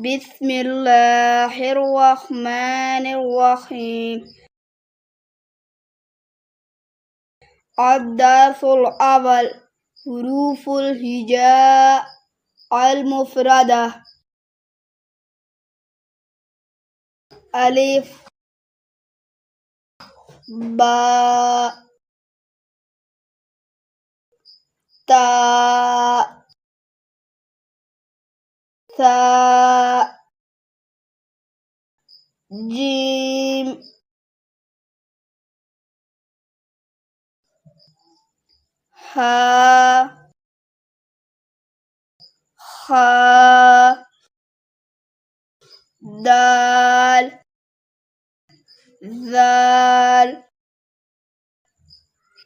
बिस्मिल्लाहिर्रहमानिर्रहीम। अद्दर्सुल अव्वल हुरूफुल हिजा अल मुफरदा। अलिफ, बा, ता, सा, जीम, हा, खा, दाल, ज़ाल,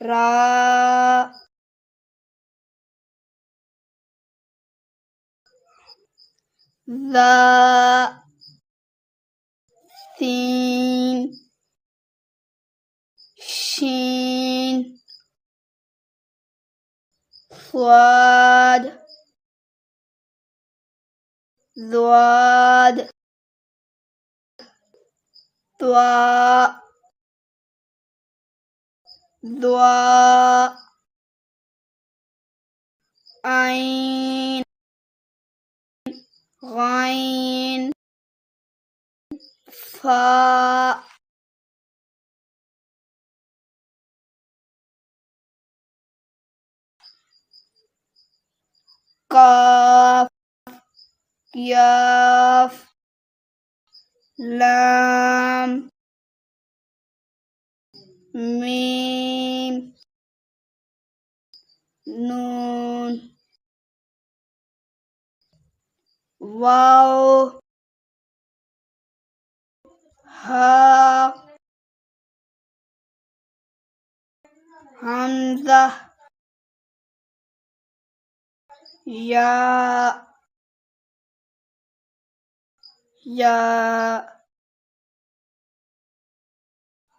रा, ज़ा, सीन, शीन, स्वाद, ज़्वाद, त्वा, द्वा, आइन, गाइन, फा, काफ, याफ, लाम, मीम, नून, वाव, हा, हमज़ा, या,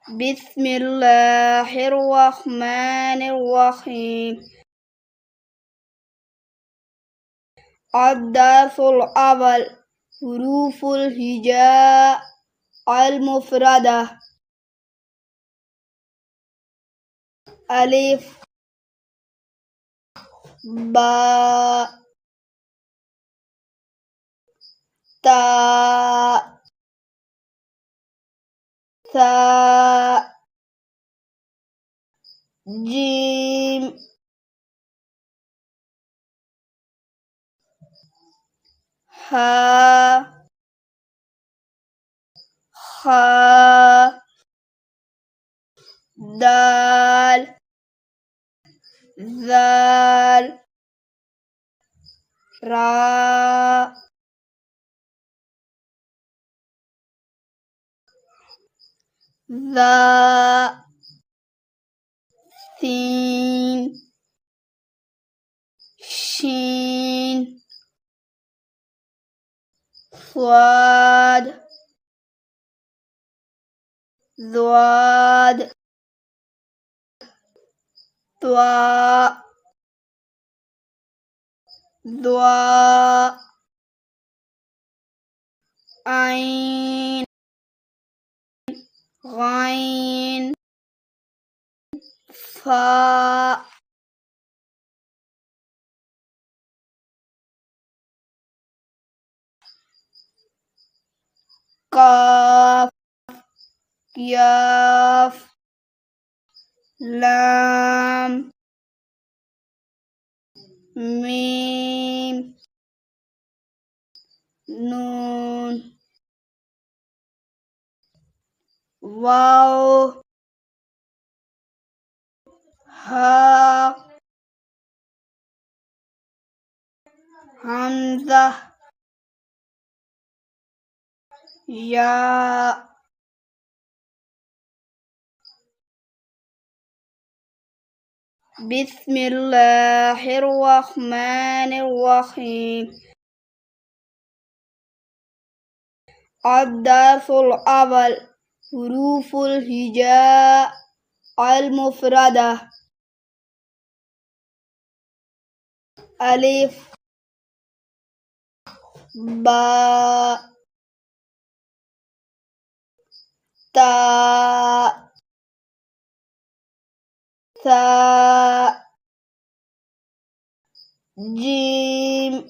बिस्मिल्लाहिर्रहमानिर्रहीम। अद्दर्सुल अव्वल हुरूफुल हिजा अल मुफरदा। अलिफ, बा, ता, सा, जीम, हा, खा, दाल, ज़ाल, रा, ज़ा, सीन, शीन, स्वाद, ज़्वाद, त्वा, द्वा, आइन, गाइन, फा, काफ, याफ, लाम, मीम, नून, वाव, हा, हमज़ा, या, बिस्मिल्लाहिर्रहमानिर्रहीम। अद्दर्सुल अव्वल हुरूफुल हिजा अल मुफरदा। अलिफ, ba, ta, tha, jim,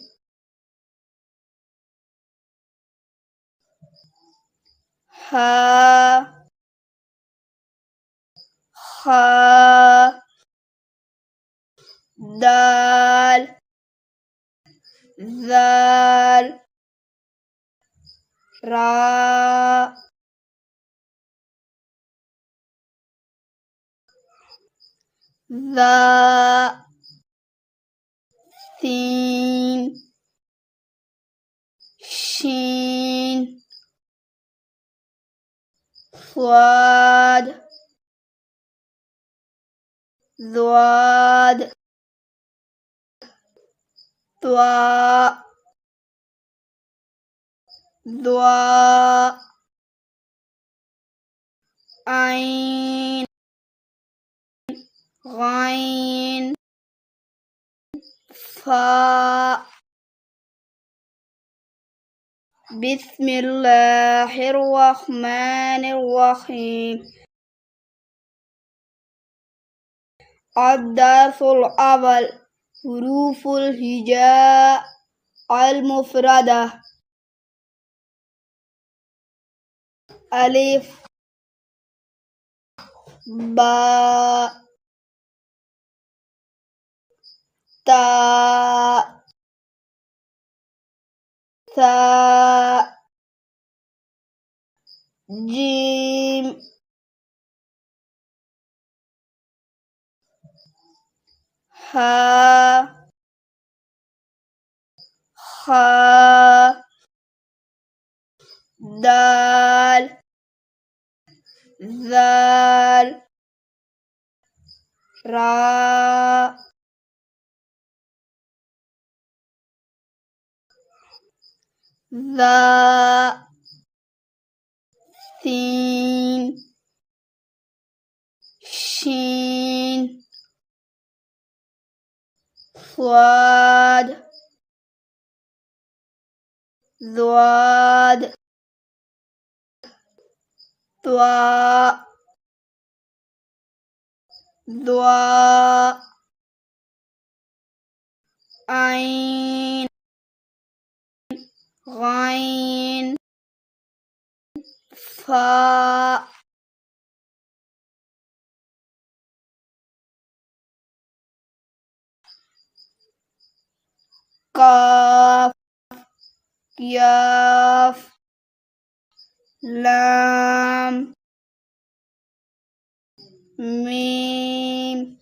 ha, kha, dal, zal, ra, za, sin, shin, swad, zwad, twa, dwa, ain, ghain, fa. Bismillahirrahmanirrahim. Ad-darsul awal huruful hija al-mufradah. Alif, ba, ta, tha, jim, ha, kha, dal, zal, ra, za, sin, shin, swad, zwad, twa, dwa, ain, ghain, fa. Kaf, kaf, lam, mim,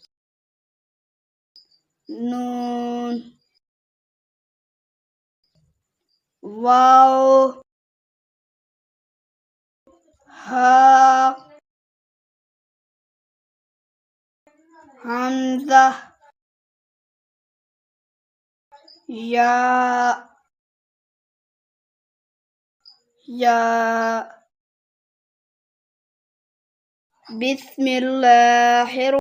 nun, waw, ha, hamzah, ya, ya. Bismillahirrahmanirrahim.